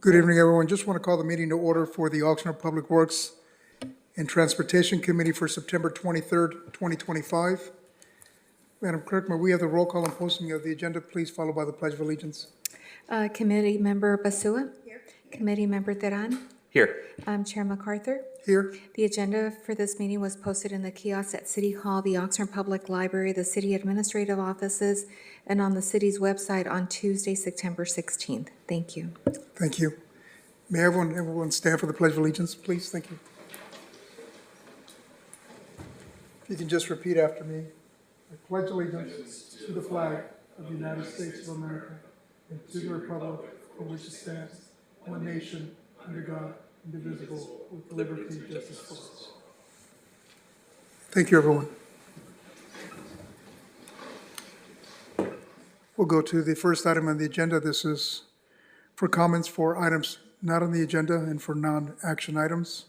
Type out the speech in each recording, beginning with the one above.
Good evening, everyone. Just want to call the meeting to order for the Oxnard Public Works and Transportation Committee for September 23rd, 2025. Madam Clerk, may we have the roll call and posting of the agenda, please, followed by the Pledge of Allegiance. Committee Member Basua? Here. Committee Member Teran? Here. Chair MacArthur? Here. The agenda for this meeting was posted in the kiosks at City Hall, the Oxnard Public Library, the city administrative offices, and on the city's website on Tuesday, September 16th. Thank you. Thank you. May everyone stand for the Pledge of Allegiance, please? Thank you. If you can just repeat after me. I pledge allegiance to the flag of the United States of America and to the republic for which it stands, one nation, under God, indivisible, with liberty and justice for all. Thank you, everyone. We'll go to the first item on the agenda. This is for comments for items not on the agenda and for non-action items.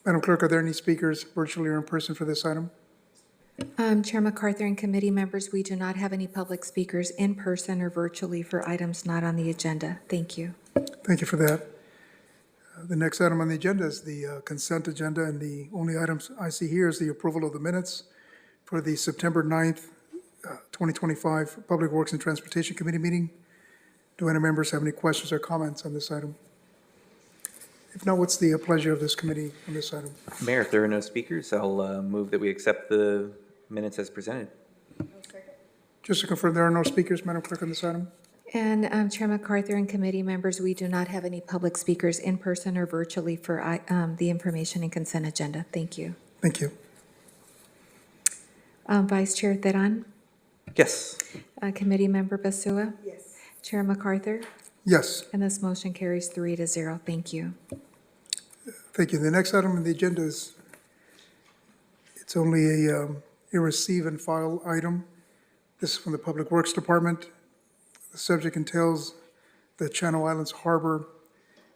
Madam Clerk, are there any speakers virtually or in person for this item? Chair MacArthur and committee members, we do not have any public speakers in person or virtually for items not on the agenda. Thank you. Thank you for that. The next item on the agenda is the consent agenda, and the only items I see here is the approval of the minutes for the September 9th, 2025 Public Works and Transportation Committee meeting. Do any members have any questions or comments on this item? If not, what's the pleasure of this committee on this item? Mayor, if there are no speakers, I'll move that we accept the minutes as presented. Just to confirm, there are no speakers, Madam Clerk, on this item? And Chair MacArthur and committee members, we do not have any public speakers in person or virtually for the information and consent agenda. Thank you. Thank you. Vice Chair Teran? Yes. Committee Member Basua? Yes. Chair MacArthur? Yes. And this motion carries 3-0. Thank you. Thank you. The next item on the agenda is, it's only a receive and file item. This is from the Public Works Department. The subject entails the Channel Islands Harbor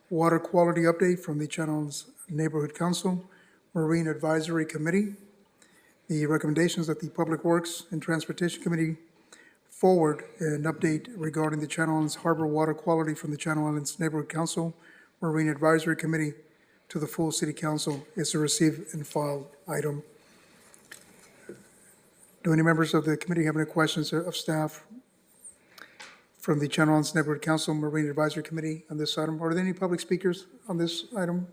Water Quality Update from the Channel Islands Neighborhood Council Marine Advisory Committee. The recommendations that the Public Works and Transportation Committee forward an update regarding the Channel Islands Harbor water quality from the Channel Islands Neighborhood Council Marine Advisory Committee to the full City Council is a receive and file item. Do any members of the committee have any questions of staff from the Channel Islands Neighborhood Council Marine Advisory Committee on this item? Are there any public speakers on this item?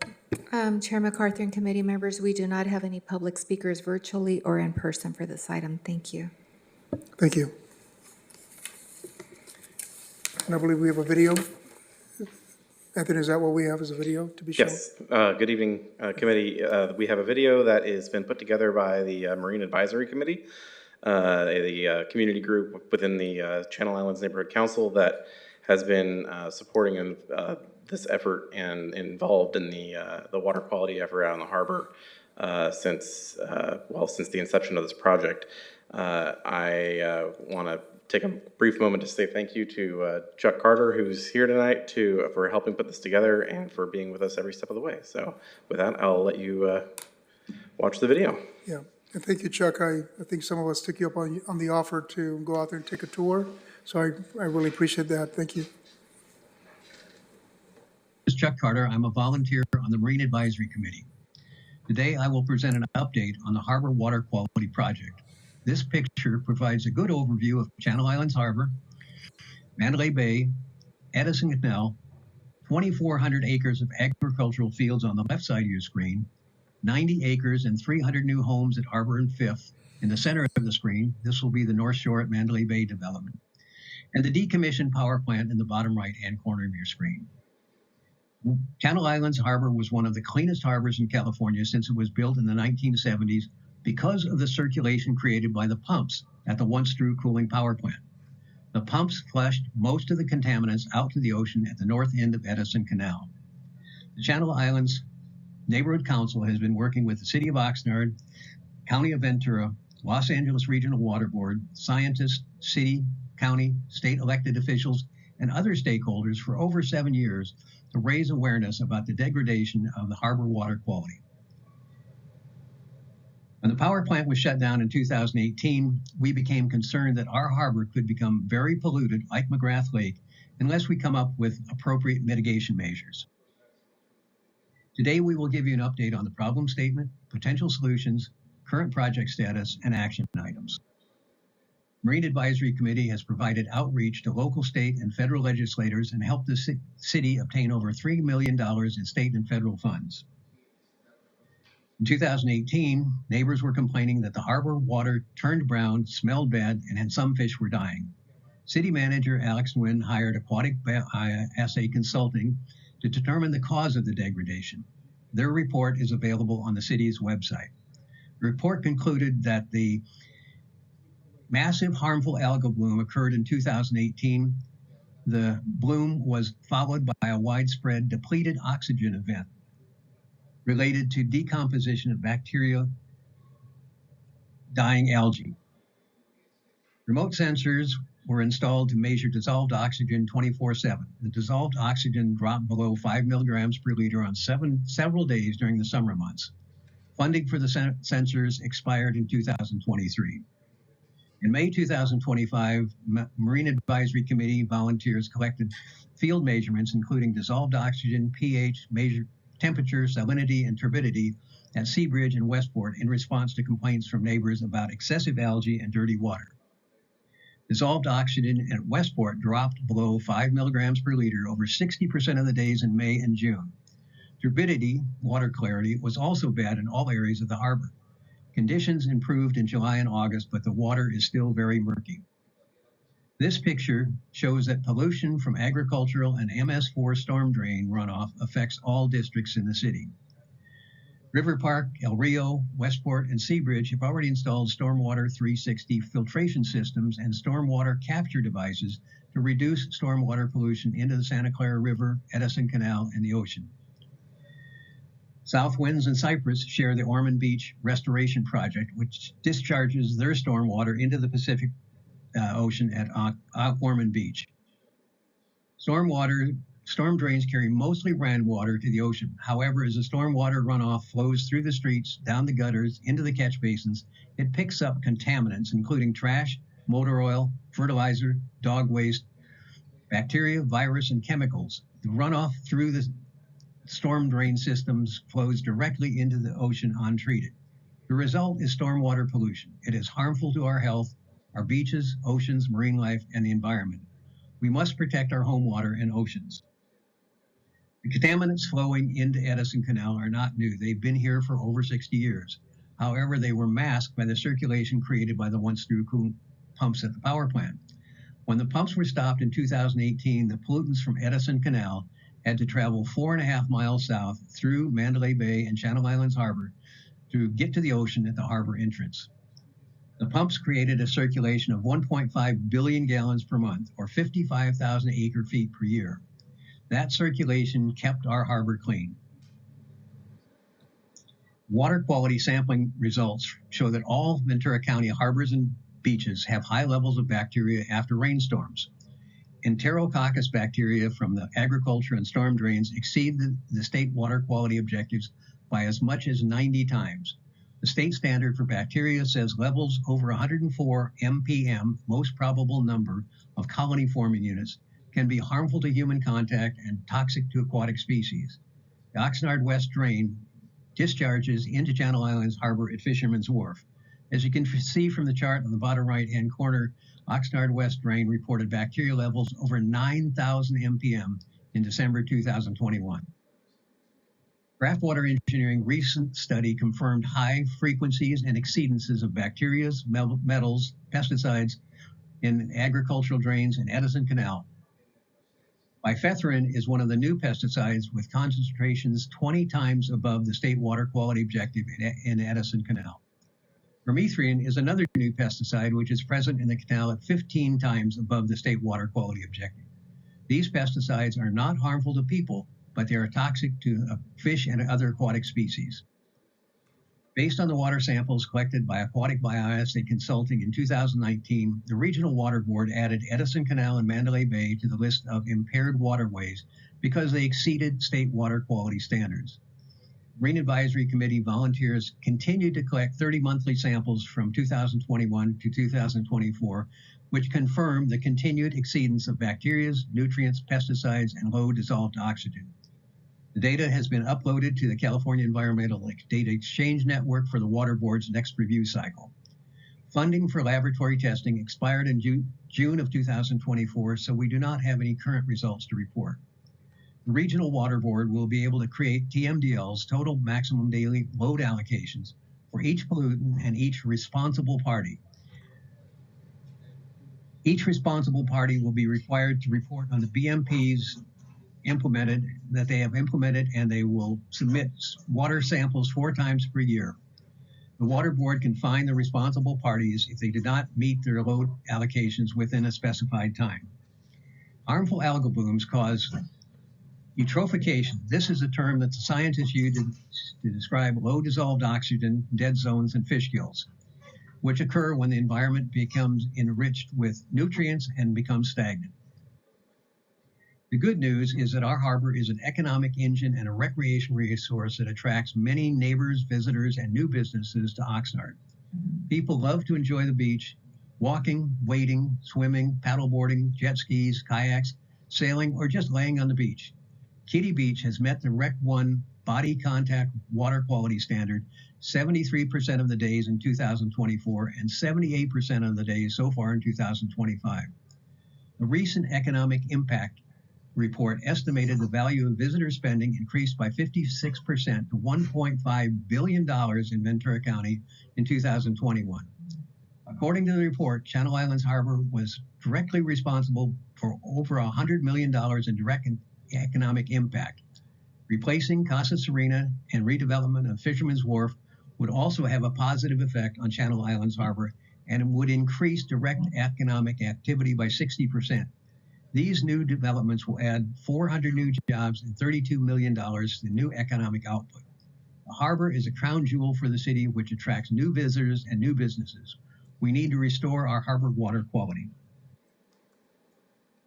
Chair MacArthur and committee members, we do not have any public speakers virtually or in person for this item. Thank you. Thank you. And I believe we have a video. Anthony, is that what we have as a video to be shown? Yes. Good evening, committee. We have a video that has been put together by the Marine Advisory Committee, the community group within the Channel Islands Neighborhood Council that has been supporting this effort and involved in the water quality effort out on the harbor since the inception of this project. I want to take a brief moment to say thank you to Chuck Carter, who's here tonight, for helping put this together and for being with us every step of the way. So with that, I'll let you watch the video. Yeah, and thank you, Chuck. I think some of us took you up on the offer to go out there and take a tour. So I really appreciate that. Thank you. This is Chuck Carter. I'm a volunteer on the Marine Advisory Committee. Today, I will present an update on the Harbor Water Quality Project. This picture provides a good overview of Channel Islands Harbor, Mandalay Bay, Edison Canal, 2,400 acres of agricultural fields on the left side of your screen, 90 acres and 300 new homes at Harbor and Fifth. In the center of the screen, this will be the North Shore at Mandalay Bay development, and the decommissioned power plant in the bottom right-hand corner of your screen. Channel Islands Harbor was one of the cleanest harbors in California since it was built in the 1970s because of the circulation created by the pumps at the once-through cooling power plant. The pumps flushed most of the contaminants out to the ocean at the north end of Edison Canal. The Channel Islands Neighborhood Council has been working with the City of Oxnard, County of Ventura, Los Angeles Regional Water Board, scientists, city, county, state elected officials, and other stakeholders for over 7 years to raise awareness about the degradation of the harbor water quality. When the power plant was shut down in 2018, we became concerned that our harbor could become very polluted like McGrath Lake unless we come up with appropriate mitigation measures. Today, we will give you an update on the problem statement, potential solutions, current project status, and action items. Marine Advisory Committee has provided outreach to local, state, and federal legislators and helped the city obtain over $3 million in state and federal funds. In 2018, neighbors were complaining that the harbor water turned brown, smelled bad, and some fish were dying. City Manager Alex Nguyen hired Aquatic Assay Consulting to determine the cause of the degradation. Their report is available on the city's website. The report concluded that the massive harmful algal bloom occurred in 2018. The bloom was followed by a widespread depleted oxygen event related to decomposition of bacteria dying algae. Remote sensors were installed to measure dissolved oxygen 24/7. The dissolved oxygen dropped below 5 milligrams per liter on several days during the summer months. Funding for the sensors expired in 2023. In May 2025, Marine Advisory Committee volunteers collected field measurements, including dissolved oxygen, pH, temperature, salinity, and turbidity at Seabridge and Westport in response to complaints from neighbors about excessive algae and dirty water. Dissolved oxygen at Westport dropped below 5 milligrams per liter over 60% of the days in May and June. Turbidity, water clarity, was also bad in all areas of the harbor. Conditions improved in July and August, but the water is still very murky. This picture shows that pollution from agricultural and MS4 storm drain runoff affects all districts in the city. River Park, El Rio, Westport, and Seabridge have already installed Stormwater 360 filtration systems and stormwater capture devices to reduce stormwater pollution into the Santa Clara River, Edison Canal, and the ocean. South Winds and Cypress share the Ormond Beach Restoration Project, which discharges their stormwater into the Pacific Ocean at Ormond Beach. Storm drains carry mostly rainwater to the ocean. However, as the stormwater runoff flows through the streets, down the gutters, into the catch basins, it picks up contaminants, including trash, motor oil, fertilizer, dog waste, bacteria, virus, and chemicals. The runoff through the storm drain systems flows directly into the ocean untreated. The result is stormwater pollution. It is harmful to our health, our beaches, oceans, marine life, and the environment. We must protect our home water and oceans. The contaminants flowing into Edison Canal are not new. They've been here for over 60 years. However, they were masked by the circulation created by the once-through pumps at the power plant. When the pumps were stopped in 2018, the pollutants from Edison Canal had to travel 4.5 miles south through Mandalay Bay and Channel Islands Harbor to get to the ocean at the harbor entrance. The pumps created a circulation of 1.5 billion gallons per month, or 55,000 acre-feet per year. That circulation kept our harbor clean. Water quality sampling results show that all Ventura County harbors and beaches have high levels of bacteria after rainstorms. Enterococcus bacteria from the agriculture and storm drains exceed the state water quality objectives by as much as 90 times. The state standard for bacteria says levels over 104 mpm, most probable number of colony forming units, can be harmful to human contact and toxic to aquatic species. The Oxnard West Drain discharges into Channel Islands Harbor at Fisherman's Wharf. As you can see from the chart on the bottom right-hand corner, Oxnard West Drain reported bacteria levels over 9,000 mpm in December 2021. Craftwater Engineering recent study confirmed high frequencies and exceedances of bacteria, metals, pesticides in agricultural drains in Edison Canal. Bifenthrin is one of the new pesticides with concentrations 20 times above the state water quality objective in Edison Canal. Permethrin is another new pesticide which is present in the canal at 15 times above the state water quality objective. These pesticides are not harmful to people, but they are toxic to fish and other aquatic species. Based on the water samples collected by Aquatic Bioassay Consulting in 2019, the Regional Water Board added Edison Canal and Mandalay Bay to the list of impaired waterways because they exceeded state water quality standards. Marine Advisory Committee volunteers continued to collect 30 monthly samples from 2021 to 2024 which confirm the continued exceedance of bacteria, nutrients, pesticides, and low dissolved oxygen. The data has been uploaded to the California Environmental Data Exchange Network for the Water Board's next review cycle. Funding for laboratory testing expired in June of 2024, so we do not have any current results to report. The Regional Water Board will be able to create TMDLs, total maximum daily load allocations, for each pollutant and each responsible party. Each responsible party will be required to report on the BMPs that they have implemented, and they will submit water samples 4 times per year. The Water Board can fine the responsible parties if they did not meet their load allocations within a specified time. Harmful algal blooms cause eutrophication. This is a term that the scientists use to describe low dissolved oxygen, dead zones, and fish gills, which occur when the environment becomes enriched with nutrients and becomes stagnant. The good news is that our harbor is an economic engine and a recreation resource that attracts many neighbors, visitors, and new businesses to Oxnard. People love to enjoy the beach, walking, wading, swimming, paddleboarding, jet skis, kayaks, sailing, or just laying on the beach. Kitty Beach has met the REC 1 body contact water quality standard 73% of the days in 2024 and 78% of the days so far in 2025. A recent economic impact report estimated the value of visitor spending increased by 56% to $1.5 billion in Ventura County in 2021. According to the report, Channel Islands Harbor was directly responsible for over $100 million in direct economic impact. Replacing Casa Serena and redevelopment of Fisherman's Wharf would also have a positive effect on Channel Islands Harbor, and it would increase direct economic activity by 60%. These new developments will add 400 new jobs and $32 million to new economic output. The harbor is a crown jewel for the city, which attracts new visitors and new businesses. We need to restore our harbor water quality.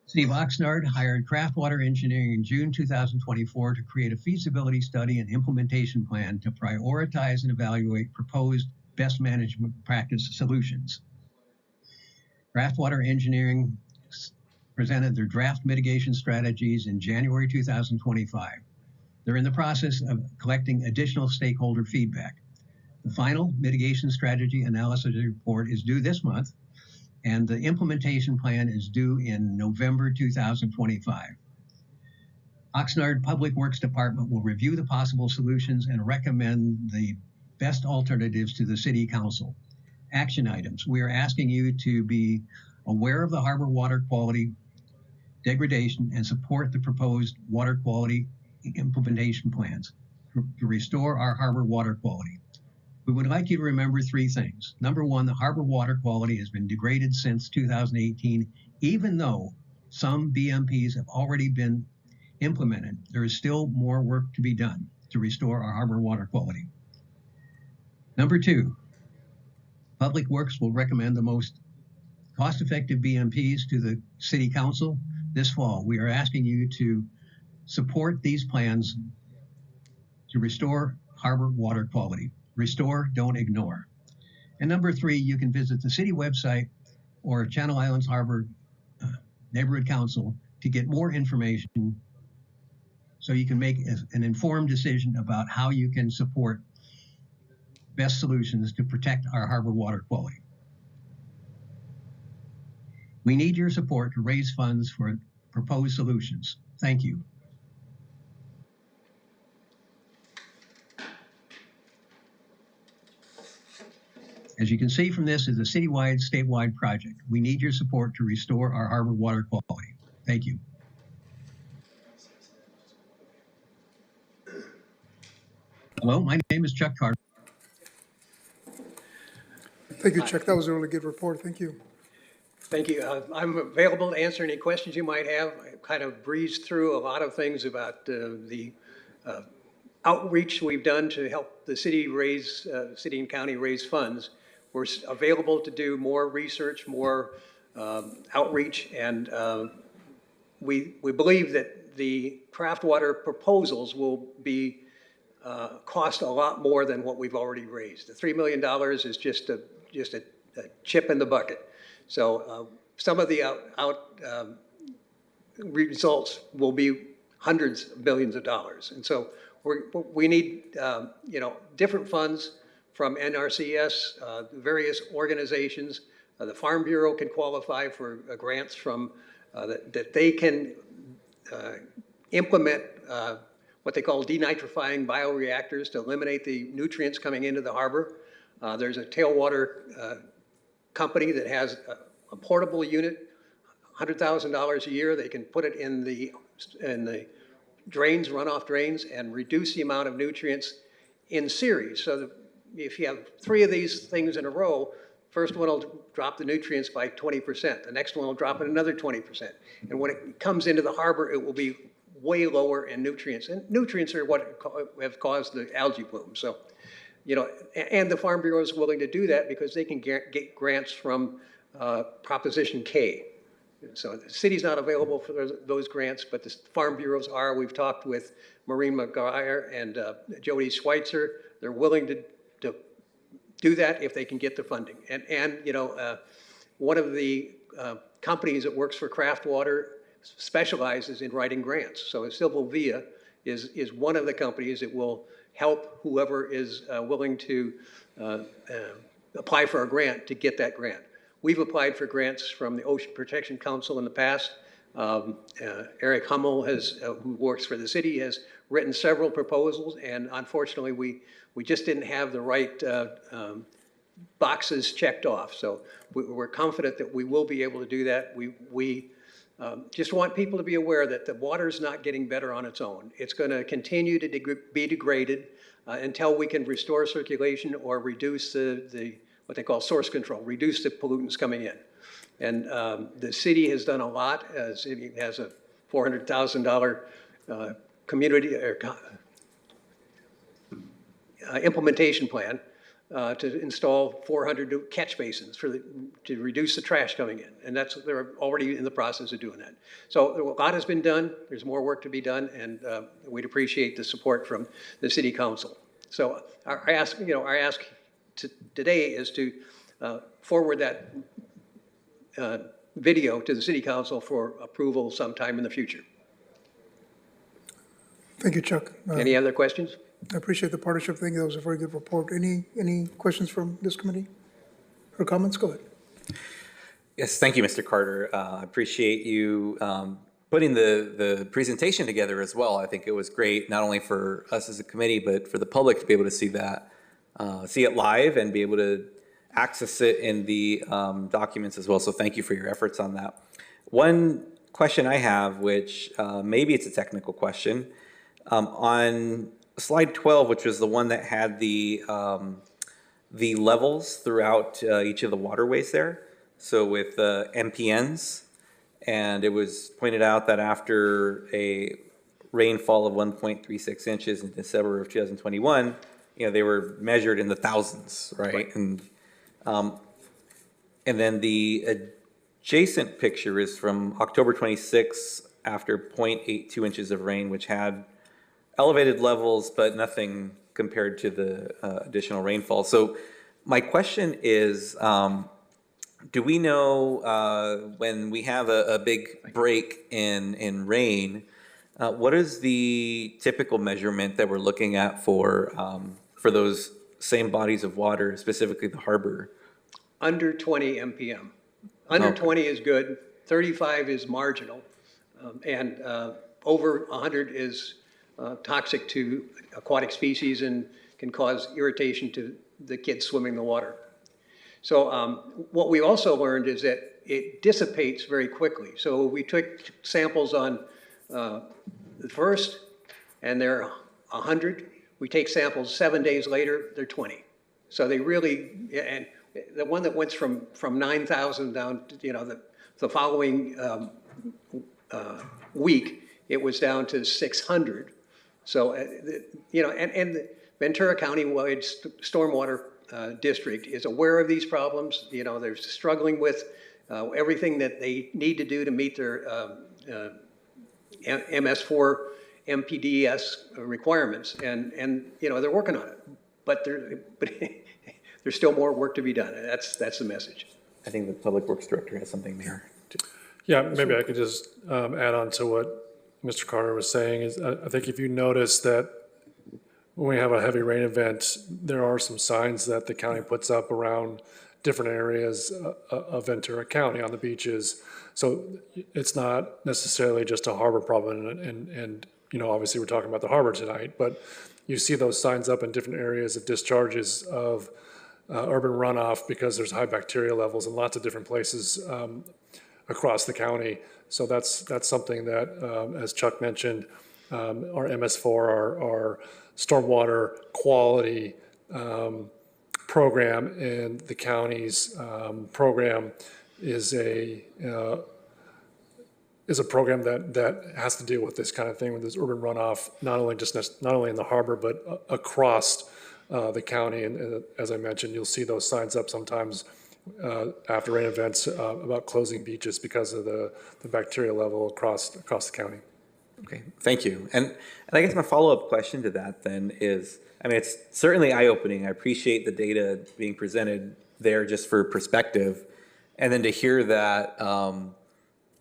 City of Oxnard hired Craft Water Engineering in June 2024 to create a feasibility study and implementation plan to prioritize and evaluate proposed best management practice solutions. Craft Water Engineering presented their draft mitigation strategies in January 2025. They're in the process of collecting additional stakeholder feedback. The final mitigation strategy analysis report is due this month, and the implementation plan is due in November 2025. Oxnard Public Works Department will review the possible solutions and recommend the best alternatives to the City Council. Action items. We are asking you to be aware of the harbor water quality degradation and support the proposed water quality implementation plans to restore our harbor water quality. We would like you to remember 3 things. Number 1, the harbor water quality has been degraded since 2018, even though some BMPs have already been implemented. There is still more work to be done to restore our harbor water quality. Number 2, Public Works will recommend the most cost-effective BMPs to the City Council this fall. We are asking you to support these plans to restore harbor water quality. Restore, don't ignore. And number 3, you can visit the city website or Channel Islands Harbor Neighborhood Council to get more information so you can make an informed decision about how you can support best solutions to protect our harbor water quality. We need your support to raise funds for proposed solutions. Thank you. As you can see from this, is a citywide, statewide project. We need your support to restore our harbor water quality. Thank you. Hello, my name is Chuck Carter. Thank you, Chuck. That was a really good report. Thank you. Thank you. I'm available to answer any questions you might have. I kind of breezed through a lot of things about the outreach we've done to help the city city and county raise funds. We're available to do more research, more outreach, and we believe that the craft water proposals will be cost a lot more than what we've already raised. The $3 million is just a chip in the bucket. So some of the results will be hundreds of billions of dollars. And so we need, different funds from NRCS, various organizations. The Farm Bureau can qualify for grants from, that they can implement what they call denitrifying bioreactors to eliminate the nutrients coming into the harbor. There's a tailwater company that has a portable unit, $100,000 a year. They can put it in the drains, runoff drains, and reduce the amount of nutrients in series. So that if you have 3 of these things in a row, first one will drop the nutrients by 20%. The next one will drop it another 20%. And when it comes into the harbor, it will be way lower in nutrients. And nutrients are what have caused the algae bloom. So, and the Farm Bureau is willing to do that because they can get grants from Proposition K. So the city's not available for those grants, but the Farm Bureaus are. We've talked with Maureen McGuire and Jody Schweitzer. They're willing to do that if they can get the funding. And one of the companies that works for Craft Water specializes in writing grants. So Civil Via is one of the companies that will help whoever is willing to apply for a grant to get that grant. We've applied for grants from the Ocean Protection Council in the past. Eric Hummel, who works for the city, has written several proposals, and unfortunately, we just didn't have the right boxes checked off. So we're confident that we will be able to do that. We just want people to be aware that the water's not getting better on its own. It's going to continue to be degraded until we can restore circulation or reduce what they call source control, reduce the pollutants coming in. And the city has done a lot. The city has a $400,000 community or implementation plan to install 400 new catch basins to reduce the trash coming in. And they're already in the process of doing that. So a lot has been done. There's more work to be done, and we'd appreciate the support from the city council. So our ask today is to forward that video to the city council for approval sometime in the future. Thank you, Chuck. Any other questions? I appreciate the partnership thing. That was a very good report. Any questions from this committee or comments? Go ahead. Yes, thank you, Mr. Carter. I appreciate you putting the presentation together as well. I think it was great, not only for us as a committee, but for the public to be able to see that, see it live and be able to access it in the documents as well. So thank you for your efforts on that. One question I have, which maybe it's a technical question, on slide 12, which was the one that had the levels throughout each of the waterways there. So with MPNs, and it was pointed out that after a rainfall of 1.36 inches in December of 2021, they were measured in the thousands, right? And then the adjacent picture is from October 26 after 0.82 inches of rain, which had elevated levels, but nothing compared to the additional rainfall. So my question is, do we know when we have a big break in rain, what is the typical measurement that we're looking at for those same bodies of water, specifically the harbor? Under 20 MPM. Under 20 is good, 35 is marginal, and over 100 is toxic to aquatic species and can cause irritation to the kids swimming in the water. So what we also learned is that it dissipates very quickly. So we took samples on the first, and they're 100. We take samples 7 days later, they're 20. So they really, and the one that went from 9,000 down to, the following week, it was down to 600. So, and the Ventura County-wide stormwater district is aware of these problems. They're struggling with everything that they need to do to meet their MS4 MPDS requirements, and they're working on it. But there's still more work to be done. That's the message. I think the Public Works Director has something there. Yeah, maybe I could just add on to what Mr. Carter was saying. Is I think if you notice that when we have a heavy rain event, there are some signs that the county puts up around different areas of Ventura County on the beaches. So it's not necessarily just a harbor problem, and you know, obviously we're talking about the harbor tonight, but you see those signs up in different areas of discharges of urban runoff because there's high bacteria levels in lots of different places across the county. So that's something that, as Chuck mentioned, our MS4, our stormwater quality program, and the county's program is a program that has to deal with this kind of thing, with this urban runoff, not only in the harbor, but across the county. And as I mentioned, you'll see those signs up sometimes after rain events about closing beaches because of the bacteria level across the county. Okay, thank you. And I guess my follow-up question to that then is, I mean, it's certainly eye-opening. I appreciate the data being presented there just for perspective. And then to hear that,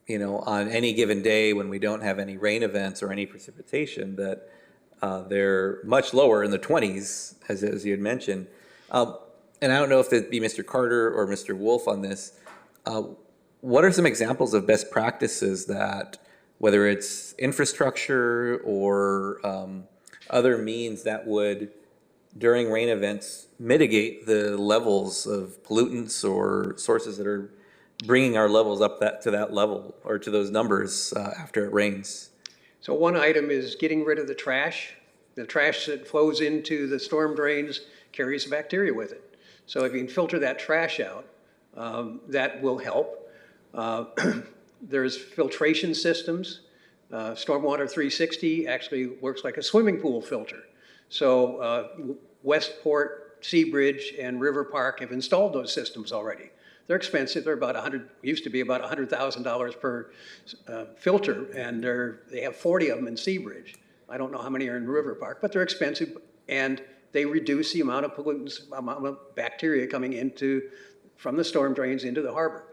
you know, on any given day when we don't have any rain events or any precipitation, that they're much lower in the 20s, as you had mentioned. And I don't know if it'd be Mr. Carter or Mr. Wolf on this. What are some examples of best practices that, whether it's infrastructure or other means that would, during rain events, mitigate the levels of pollutants or sources that are bringing our levels up to that level or to those numbers after it rains? So one item is getting rid of the trash. The trash that flows into the storm drains carries bacteria with it. So if you can filter that trash out, that will help. There's filtration systems. Stormwater 360 actually works like a swimming pool filter. So Westport, Seabridge, and River Park have installed those systems already. They're expensive. They're about used to be about $100,000 per filter, and they have 40 of them in Seabridge. I don't know how many are in River Park, but they're expensive, and they reduce the amount of pollutants, amount of bacteria coming from the storm drains into the harbor.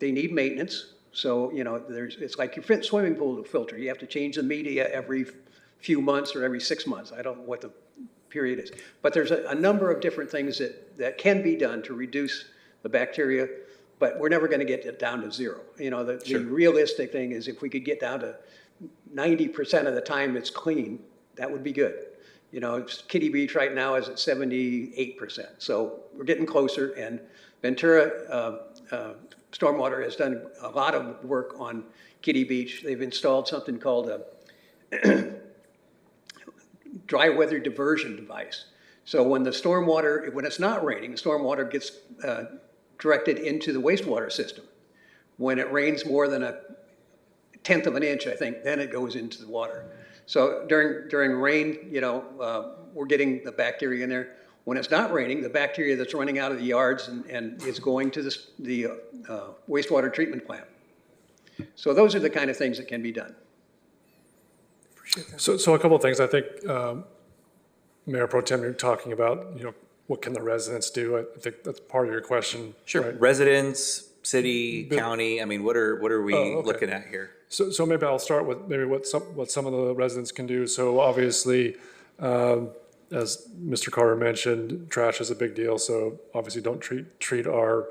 They need maintenance. So, you know, it's like your swimming pool filter. You have to change the media every few months or every 6 months. I don't know what the period is. But there's a number of different things that can be done to reduce the bacteria, but we're never going to get it down to zero. You know, the realistic thing is if we could get down to 90% of the time it's clean, that would be good. You know, Kitty Beach right now is at 78%. So we're getting closer, and Ventura Stormwater has done a lot of work on Kitty Beach. They've installed something called a dry weather diversion device. So when when it's not raining, the stormwater gets directed into the wastewater system. When it rains more than 1/10 of an inch, I think, then it goes into the water. So during rain, you know, we're getting the bacteria in there. When it's not raining, the bacteria that's running out of the yards and is going to the wastewater treatment plant. So those are the kind of things that can be done. So a couple of things. I think Mayor Pro Tem, you're talking about, you know, what can the residents do? I think that's part of your question. Sure. Right? Residents, city, county. I mean, what are we looking at here? So maybe I'll start with maybe what some of the residents can do. So obviously, as Mr. Carter mentioned, trash is a big deal. So obviously, don't treat our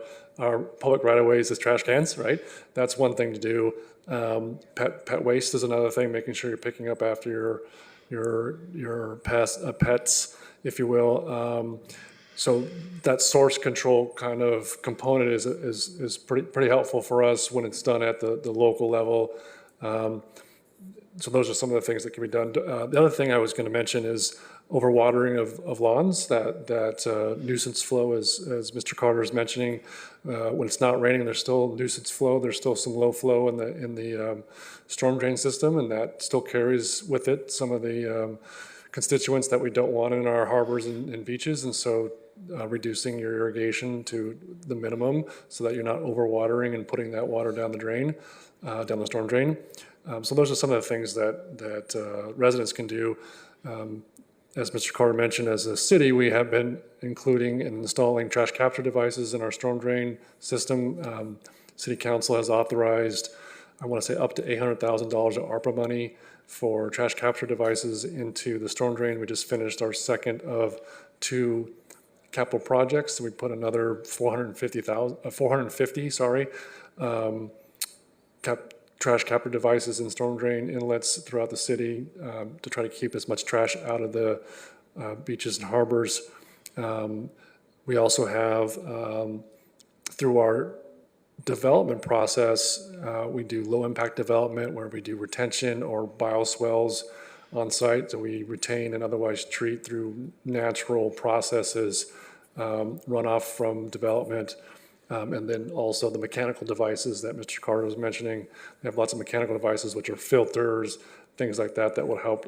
public right-of-ways as trash cans, right? That's one thing to do. Pet waste is another thing. Making sure you're picking up after your pets, if you will. So that source control kind of component is pretty helpful for us when it's done at the local level. So those are some of the things that can be done. The other thing I was going to mention is overwatering of lawns, that nuisance flow, as Mr. Carter is mentioning. When it's not raining, there's still nuisance flow. There's still some low flow in the storm drain system, and that still carries with it some of the constituents that we don't want in our harbors and beaches. And so reducing your irrigation to the minimum so that you're not overwatering and putting that water down the drain, down the storm drain. So those are some of the things that residents can do. As Mr. Carter mentioned, as a city, we have been including and installing trash capture devices in our storm drain system. City Council has authorized, I want to say, up to $800,000 of ARPA money for trash capture devices into the storm drain. We just finished our second of 2 capital projects. We put another 450, trash capture devices in storm drain inlets throughout the city to try to keep as much trash out of the beaches and harbors. We also have, through our development process, we do low impact development where we do retention or bioswales on site. So we retain and otherwise treat through natural processes runoff from development. And then also the mechanical devices that Mr. Carter was mentioning. We have lots of mechanical devices, which are filters, things like that, that will help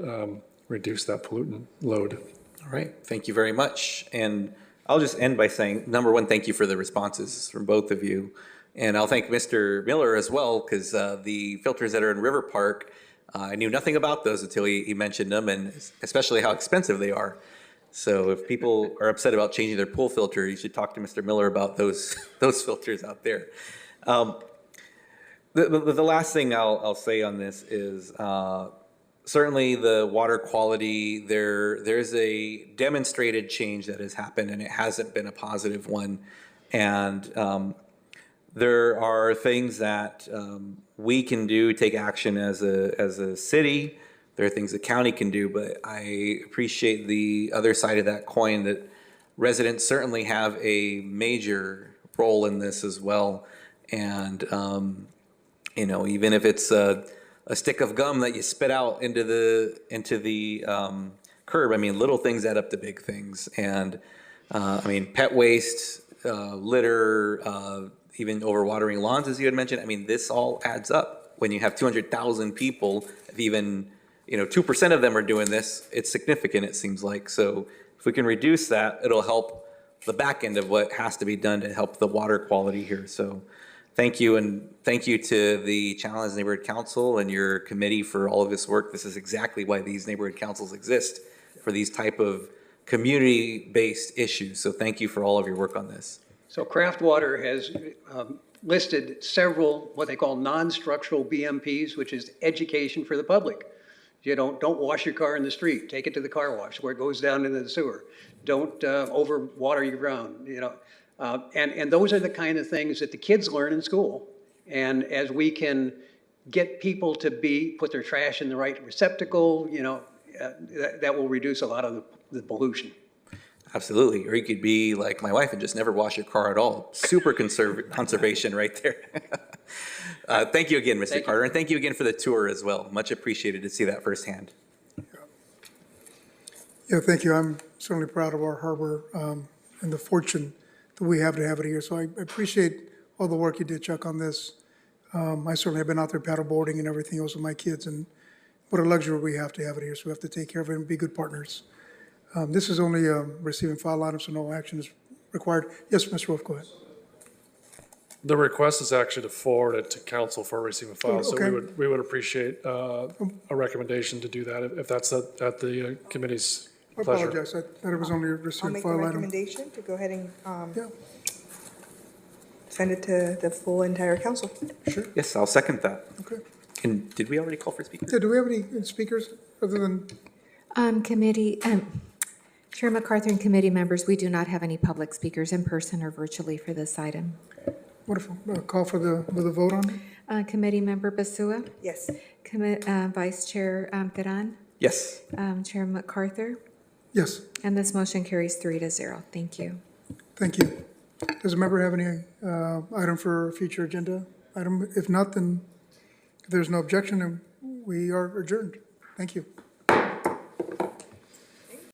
reduce that pollutant load. All right, thank you very much. And I'll just end by saying, number one, thank you for the responses from both of you. And I'll thank Mr. Miller as well, because the filters that are in River Park, I knew nothing about those until he mentioned them, and especially how expensive they are. So if people are upset about changing their pool filter, you should talk to Mr. Miller about those filters out there. The last thing I'll say on this is certainly the water quality. There's a demonstrated change that has happened, and it hasn't been a positive one. And there are things that we can do, take action as a city. There are things the county can do, but I appreciate the other side of that coin, that residents certainly have a major role in this as well. And, even if it's a stick of gum that you spit out into the curb, little things add up to big things. And, pet waste, litter, even overwatering lawns, as you had mentioned, this all adds up. When you have 200,000 people, if even 2% of them are doing this, it's significant, it seems like. So if we can reduce that, it'll help the back end of what has to be done to help the water quality here. So thank you, and thank you to the Channel Islands Neighborhood Council and your committee for all of this work. This is exactly why these neighborhood councils exist, for these type of community-based issues. So thank you for all of your work on this. So Craft Water has listed several what they call non-structural BMPs, which is education for the public. You don't wash your car in the street. Take it to the car wash where it goes down into the sewer. Don't overwater your ground. And those are the kind of things that the kids learn in school. And as we can get people to put their trash in the right receptacle, that will reduce a lot of the pollution. Absolutely. Or you could be like my wife and just never wash your car at all. Super conservation right there. Thank you again, Mr. Carter. And thank you again for the tour as well. Much appreciated to see that firsthand. Yeah, thank you. I'm certainly proud of our harbor and the fortune that we have to have it here. So I appreciate all the work you did, Chuck, on this. I certainly have been out there paddleboarding and everything else with my kids, and what a luxury we have to have it here. So we have to take care of it and be good partners. This is only a receive and file item, so no action is required. Yes, Mr. Wolf, go ahead. The request is actually to forward it to council for receive and file. So okay. we would appreciate a recommendation to do that if that's at the committee's I pleasure. apologize. I thought it was only a receive I'll and make the file item. recommendation to go ahead and Yeah, send it to the full entire council. sure. Yes, I'll second that. Okay. And did we already call for speakers? Yeah, do we have any speakers other than, Chair MacArthur and committee members, we do not have any public speakers in person or virtually for this item. wonderful, call for the vote on it? Committee member Basua, Yes. Vice Chair Teran, Yes. Chair MacArthur, Yes, and this motion carries 3-0. Thank you. thank you. Does a member have any item for a future agenda item? If not, then if there's no objection, then we are adjourned. Thank you.